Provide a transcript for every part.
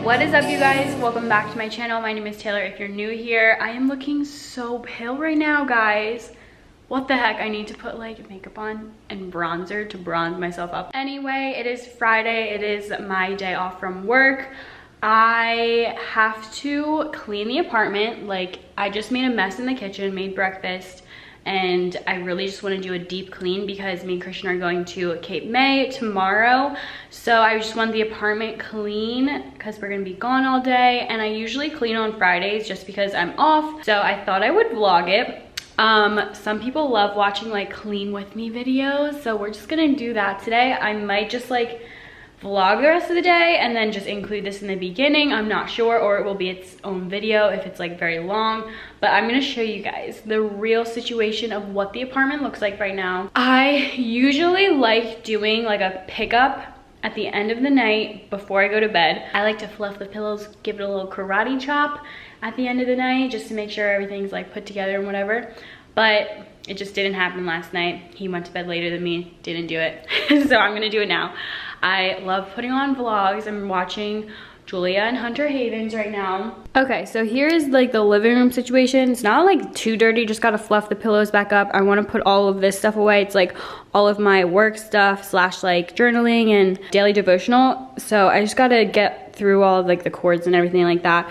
What is up, you guys? Welcome back to my channel. My name is Taylor. If you're new here, I am looking so pale right now, guys. What the heck? I need to put like makeup on and bronzer to bronze myself up. Anyway, it is Friday. It is my day off from work. I have to clean the apartment. Like, I just made a mess in the kitchen, made breakfast, and I really just want to do a deep clean because me and Christian are going to Cape May tomorrow. So I just want the apartment clean because we're going to be gone all day, and I usually clean on Fridays just because I'm off. So I thought I would vlog it. Some people love watching like clean with me videos, so we're just gonna do that today. I might just like vlog the rest of the day and then just include this in the beginning. I'm not sure, or it will be its own video if it's like very long, but I'm gonna show you guys the real situation of what the apartment looks like right now. I usually like doing like a pickup at the end of the night before I go to bed. I like to fluff the pillows, give it a little karate chop at the end of the night just to make sure everything's like put together and whatever, but it just didn't happen last night. He went to bed later than me, didn't do it. So I'm gonna do it now. I love putting on vlogs. I'm watching Julia and Hunter Havens right now. Okay, so here is like the living room situation. It's not like too dirty, just gotta fluff the pillows back up. I wanna put all of this stuff away. It's like all of my work stuff slash like journaling and daily devotional. So I just gotta get through all of like the cords and everything like that.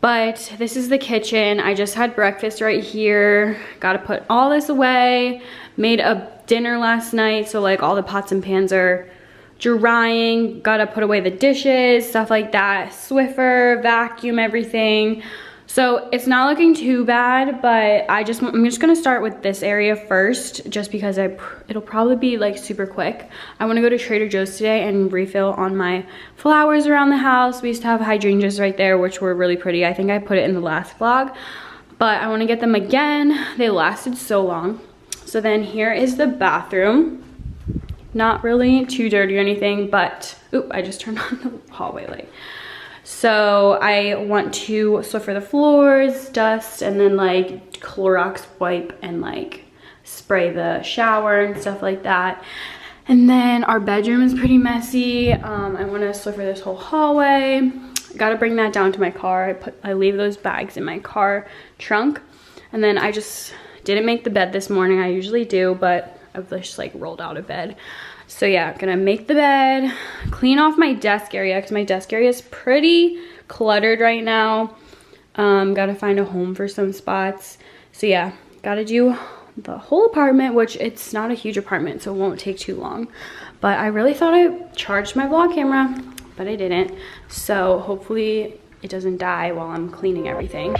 But this is the kitchen. I just had breakfast right here. Gotta put all this away. Made a dinner last night, so like all the pots and pans are drying. Gotta put away the dishes, stuff like that. Swiffer, vacuum everything. So it's not looking too bad, but I'm just gonna start with this area first, just because it'll probably be like super quick. I wanna go to Trader Joe's today and refill on my flowers around the house. We used to have hydrangeas right there, which were really pretty. I think I put it in the last vlog, but I wanna get them again. They lasted so long. So then here is the bathroom. Not really too dirty or anything, but, oop, I just turned on the hallway light. So I want to Swiffer the floors, dust, and then like Clorox wipe and like spray the shower and stuff like that. And then our bedroom is pretty messy. I want to Swiffer this whole hallway. Gotta bring that down to my car. I leave those bags in my car trunk. And then I just didn't make the bed this morning. I usually do, but I've just like rolled out of bed. So yeah, gonna make the bed, clean off my desk area because my desk area is pretty cluttered right now. Gotta find a home for some spots. So yeah, gotta do the whole apartment, which it's not a huge apartment, so it won't take too long. But I really thought I charged my vlog camera, but I didn't. So hopefully it doesn't die while I'm cleaning everything.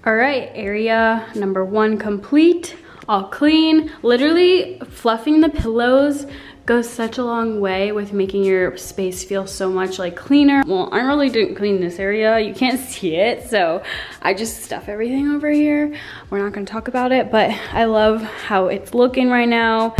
All right, area number 1 complete, all clean. Literally fluffing the pillows goes such a long way with making your space feel so much like cleaner. Well, I really didn't clean this area. You can't see it, so I just stuff everything over here. We're not gonna talk about it, but I love how it's looking right now.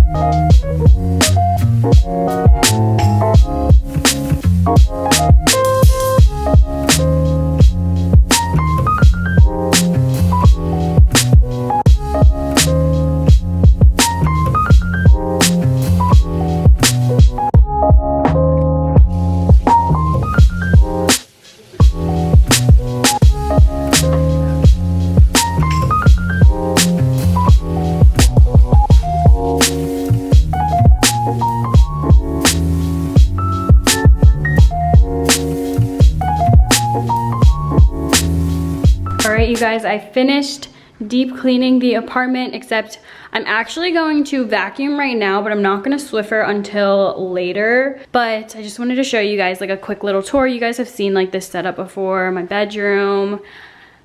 You guys, I finished deep cleaning the apartment, except I'm actually going to vacuum right now, but I'm not gonna Swiffer until later. But I just wanted to show you guys like a quick little tour. You guys have seen like this setup before. My bedroom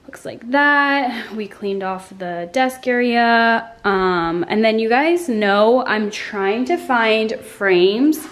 looks like that. We cleaned off the desk area, and then you guys know I'm trying to find frames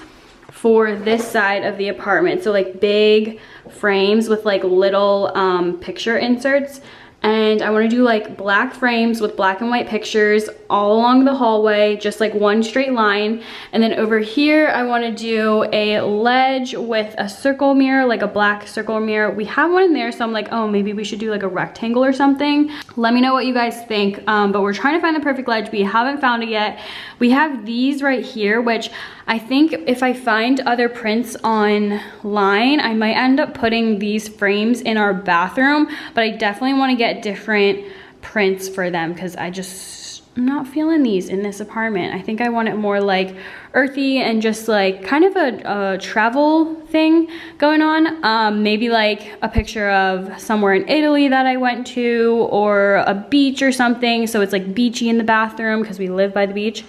for this side of the apartment, so like big frames with like little picture inserts. And I want to do like black frames with black and white pictures all along the hallway, just like one straight line. And then over here, I want to do a ledge with a circle mirror, like a black circle mirror. We have one in there, so I'm like, oh, maybe we should do like a rectangle or something. Let me know what you guys think. But we're trying to find the perfect ledge. We haven't found it yet. We have these right here, which I think if I find other prints online, I might end up putting these frames in our bathroom, but I definitely want to get different prints for them because I'm not feeling these in this apartment. I think I want it more like earthy and just like kind of a travel thing going on. Maybe like a picture of somewhere in Italy that I went to, or a beach or something, so it's like beachy in the bathroom because we live by the beach.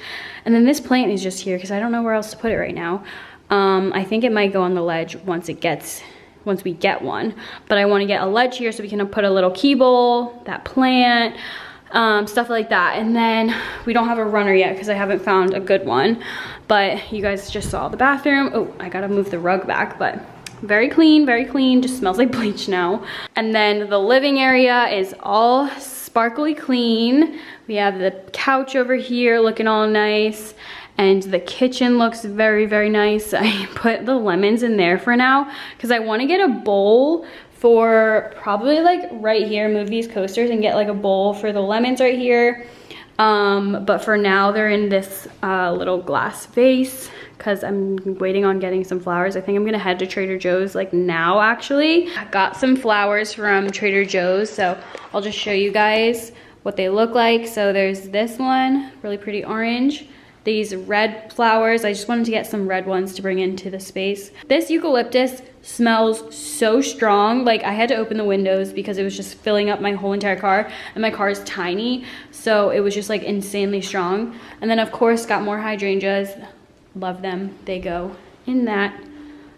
And then this plant is just here because I don't know where else to put it right now. I think it might go on the ledge once we get one, but I want to get a ledge here so we can put a little key bowl, that plant, stuff like that. And then we don't have a runner yet because I haven't found a good one, but you guys just saw the bathroom. Oh, I gotta move the rug back, but very clean, just smells like bleach now. And then the living area is all sparkly clean. We have the couch over here looking all nice, and the kitchen looks very nice. I put the lemons in there for now because I want to get a bowl for probably like right here, move these coasters and get like a bowl for the lemons right here. But for now they're in this little glass vase because I'm waiting on getting some flowers. I think I'm gonna head to Trader Joe's like now actually. I got some flowers from Trader Joe's, so I'll just show you guys what they look like. So there's this one, really pretty orange. These red flowers, I just wanted to get some red ones to bring into the space. This eucalyptus smells so strong. Like I had to open the windows because it was just filling up my whole entire car, and my car is tiny, so it was just like insanely strong. And then of course got more hydrangeas. Love them. They go in that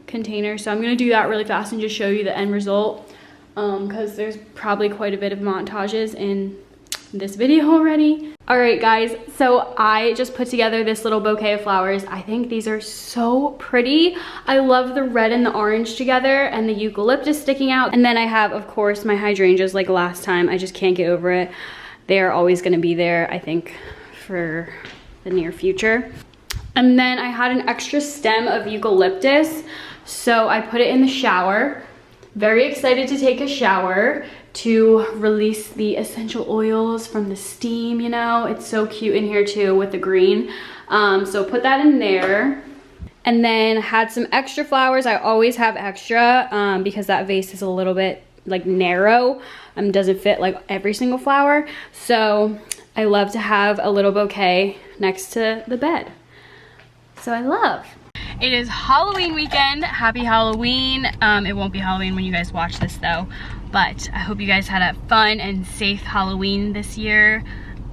container. So I'm gonna do that really fast and just show you the end result, because there's probably quite a bit of montages in this video already. All right guys, so I just put together this little bouquet of flowers. I think these are so pretty. I love the red and the orange together and the eucalyptus sticking out. And then I have, of course, my hydrangeas like last time. I just can't get over it. They are always gonna be there, I think, for the near future. And then I had an extra stem of eucalyptus, so I put it in the shower. Very excited to take a shower to release the essential oils from the steam, you know. It's so cute in here too with the green. So put that in there. And then had some extra flowers. I always have extra because that vase is a little bit like narrow. Doesn't fit like every single flower. So I love to have a little bouquet next to the bed. So I love. It is Halloween weekend. Happy Halloween. It won't be Halloween when you guys watch this though, but I hope you guys had a fun and safe Halloween this year.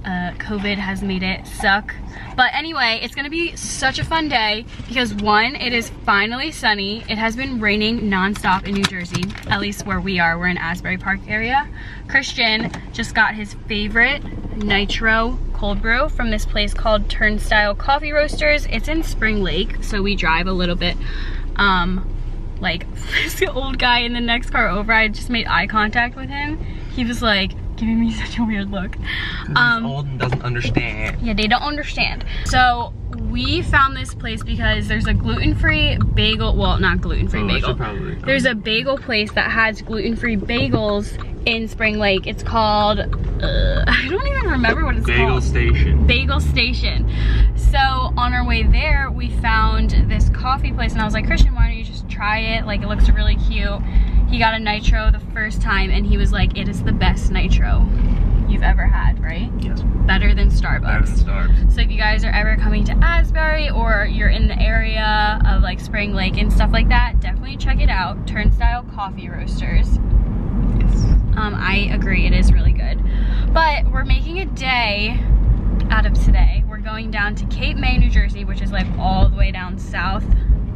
COVID has made it suck. But anyway, it's gonna be such a fun day because one, it is finally sunny. It has been raining nonstop in New Jersey, at least where we are. We're in Asbury Park area. Christian just got his favorite nitro cold brew from this place called Turnstile Coffee Roasters. It's in Spring Lake, so we drive a little bit. Like this old guy in the next car over, I just made eye contact with him. He was like giving me such a weird look. He's old and doesn't understand. Yeah, they don't understand. So we found this place because there's a gluten-free bagel, well, not gluten-free bagel. There's a bagel place that has gluten-free bagels in Spring Lake. It's called, I don't even remember what it's called. Bagel Station. Bagel Station. So on our way there, we found this coffee place and I was like, Christian, why don't you just try it? Like, it looks really cute. He got a nitro the first time and he was like, it is the best nitro you've ever had, right? Yes. Better than Starbucks. Better than Starbucks. So if you guys are ever coming to Asbury or you're in the area of like Spring Lake and stuff like that, definitely check it out. Turnstile Coffee Roasters. Yes. I agree, it is really good. But we're making a day out of today. We're going down to Cape May, New Jersey, which is like all the way down south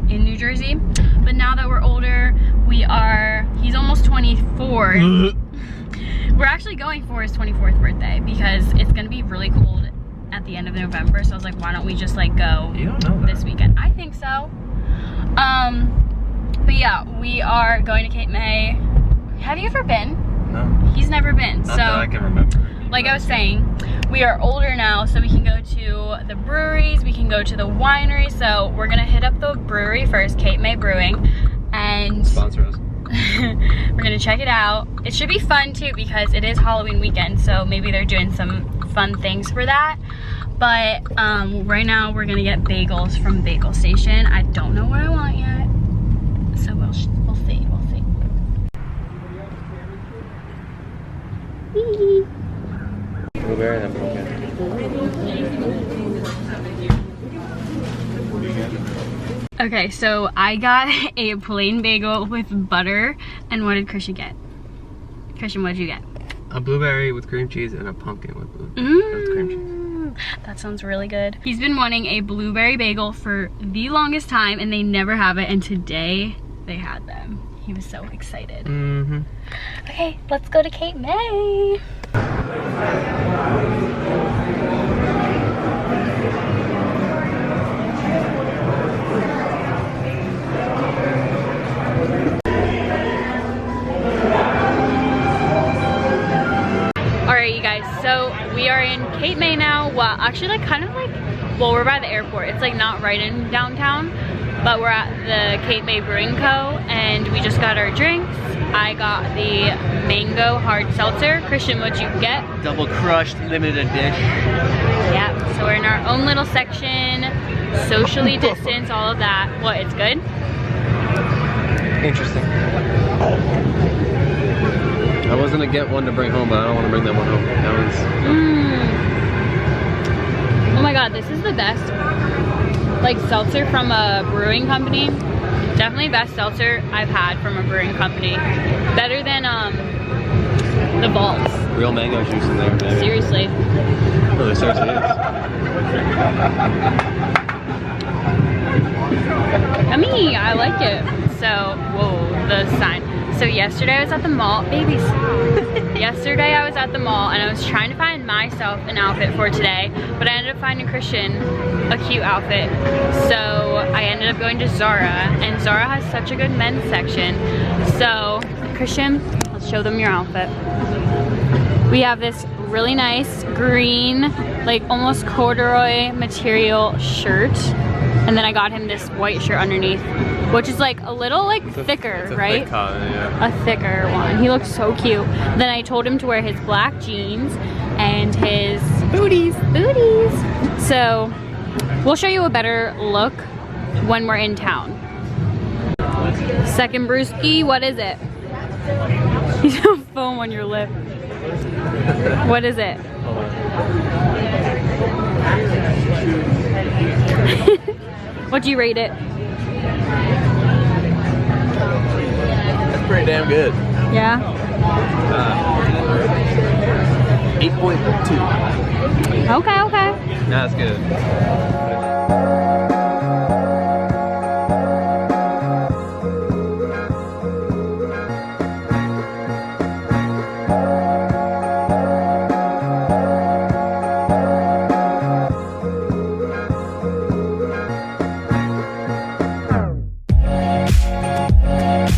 in New Jersey. But now that we're older, he's almost 24. We're actually going for his 24th birthday because it's gonna be really cold at the end of November. So I was like, why don't we just like go this weekend? I think so. But yeah, we are going to Cape May. Have you ever been? No. He's never been. Not So that I can remember. like I was saying, we are older now, so we can go to the breweries, we can go to the winery. So we're gonna hit up the brewery first, Cape May Brewing, and Sponsor us. we're gonna check it out. It should be fun too because it is Halloween weekend, so maybe they're doing some fun things for that. But right now we're gonna get bagels from Bagel Station. I don't know what I want yet, so we'll see. Blueberry and pumpkin. Okay, so I got a plain bagel with butter, and what did Christian get? Christian, what did you get? A blueberry with cream cheese and a pumpkin with cream cheese. That sounds really good. He's been wanting a blueberry bagel for the longest time, and they never have it, and today they had them. He was so excited. Mm-hmm. Okay, let's go to Cape May. Alright, you guys, so we are in Cape May now. Well, actually, like kind of like, well, we're by the airport. It's like not right in downtown, but we're at the Cape May Brewing Co. and we just got our drinks. I got the mango hard seltzer. Christian, what'd you get? Double crushed limited edition. Yeah, so we're in our own little section, socially distanced, all of that. What, it's good? Interesting. I was gonna get one to bring home, but I don't want to bring that one home. That one's. Oh my god, this is the best like seltzer from a brewing company. Definitely best seltzer I've had from a brewing company. Better than the Vaults. Real mango juice in there, maybe. Seriously. Oh, there seriously is. Yummy, I like it. So, whoa, the sign. So yesterday I was at the mall, baby stop. Yesterday I was at the mall and I was trying to find myself an outfit for today, but I ended up finding Christian a cute outfit. So I ended up going to Zara, and Zara has such a good men's section. So Christian, let's show them your outfit. We have this really nice green, like almost corduroy material shirt. And then I got him this white shirt underneath, which is like a little like thicker, right? Thick cotton, yeah. A thicker one. He looks so cute. Then I told him to wear his black jeans and his booties. So we'll show you a better look when we're in town. Second brewski, what is it? You have foam on your lip. What is it? What'd you rate it? That's pretty damn good. Yeah? 8.2. Okay. That's good.